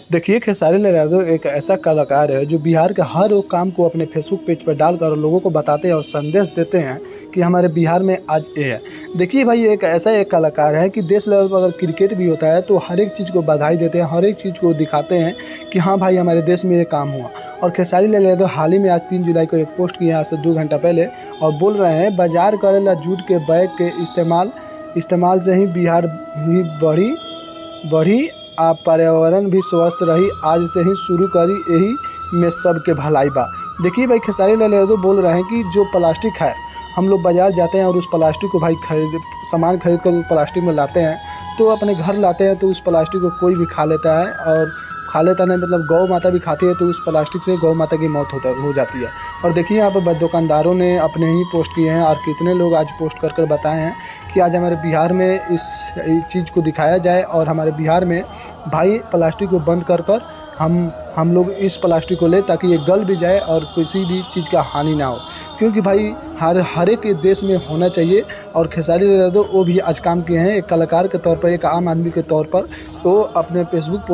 देखिए, खेसारी लाल यादव एक ऐसा कलाकार है जो बिहार के हर वो काम को अपने फेसबुक पेज पर डालकर लोगों को बताते हैं और संदेश देते हैं कि हमारे बिहार में आज ये है। देखिए भाई, एक ऐसा एक कलाकार है कि देश लेवल पर अगर क्रिकेट भी होता है तो हर एक चीज़ को बधाई देते हैं, हर एक चीज़ को दिखाते हैं कि हाँ भाई, हमारे देश में ये काम हुआ। और खेसारी लाल यादव हाल ही में आज 3 जुलाई को एक पोस्ट किया आज से 2 घंटा पहले और बोल रहे हैं, बाजार करेला जूट के बैग के इस्तेमाल से ही बिहार ही बढ़ी आ पर्यावरण भी स्वस्थ रही, आज से ही शुरू करी, यही में सबके भलाई बा। देखिए भाई, खेसारी लाल यादव बोल रहे हैं कि जो प्लास्टिक है, हम लोग बाज़ार जाते हैं और उस प्लास्टिक को भाई सामान खरीद कर उस प्लास्टिक में लाते हैं, तो अपने घर लाते हैं तो उस प्लास्टिक को कोई भी खा लेता है। और खा लेता नहीं मतलब गौ माता भी खाती है, तो उस प्लास्टिक से गौ माता की मौत हो जाती है। और देखिए यहाँ पर दुकानदारों ने अपने ही पोस्ट किए हैं और कितने लोग आज पोस्ट कर बताए हैं कि आज हमारे बिहार में इस चीज़ को दिखाया जाए और हमारे बिहार में भाई प्लास्टिक को बंद कर हम लोग इस प्लास्टिक को ले, ताकि ये गल भी जाए और किसी भी चीज़ का हानि ना हो। क्योंकि भाई हर एक देश में होना चाहिए। और खेसारी लाल यादव वो भी आज काम किए हैं एक कलाकार के तौर पर, एक आम आदमी के तौर पर, तो अपने फेसबुक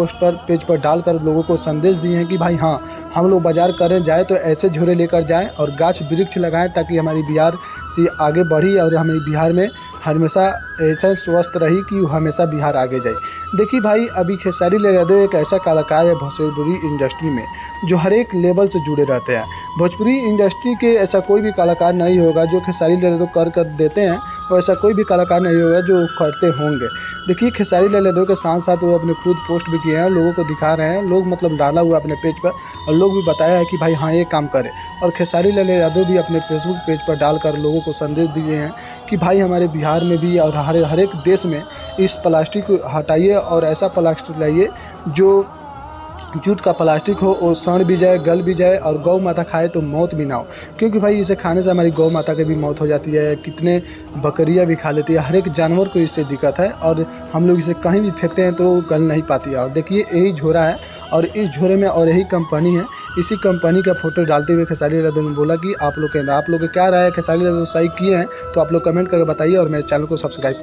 पेज पर डालकर लोगों को संदेश दिए हैं कि भाई हाँ, हम लोग बाज़ार करें जाए तो ऐसे झोरे लेकर जाएं और गाछ वृक्ष लगाएं, ताकि हमारी बिहार से आगे बढ़ी और हमारी बिहार में हमेशा ऐसा स्वस्थ रही कि हमेशा बिहार आगे जाए। देखिए भाई, अभी खेसारी लाल यादव एक ऐसा कलाकार है भोजपुरी इंडस्ट्री में जो हर एक लेवल से जुड़े रहते हैं। भोजपुरी इंडस्ट्री के ऐसा कोई भी कलाकार नहीं होगा जो खेसारी लाल यादव कर देते हैं, और ऐसा कोई भी कलाकार नहीं होगा जो करते होंगे। देखिए, खेसारी लाल यादव के साथ साथ वो अपने खुद पोस्ट भी किए हैं, लोगों को दिखा रहे हैं, लोग मतलब डाला हुआ अपने पेज पर और लोग भी बताया है कि भाई हाँ, ये काम करें। और खेसारी लाल यादव भी अपने फेसबुक पेज पर डालकर लोगों को संदेश दिए हैं कि भाई हमारे बिहार में भी और हर एक देश में इस प्लास्टिक को हटाइए और ऐसा प्लास्टिक लाइए जो जूट का प्लास्टिक हो, वो सड़ भी जाए, गल भी जाए और गौ माता खाए तो मौत भी ना हो। क्योंकि भाई इसे खाने से हमारी गौ माता की भी मौत हो जाती है, कितने बकरियां भी खा लेती है, हर एक जानवर को इससे दिक्कत है और हम लोग इसे कहीं भी फेंकते हैं तो गल नहीं पाती है। और देखिए, यही झोरा है और इस झोरे में और यही कंपनी है, इसी कंपनी का फोटो डालते हुए खेसारी लाल यादव ने बोला कि आप लोग क्या राय है, खेसारी लाल यादव सही किए हैं तो आप लोग कमेंट करके बताइए और मेरे चैनल को सब्सक्राइब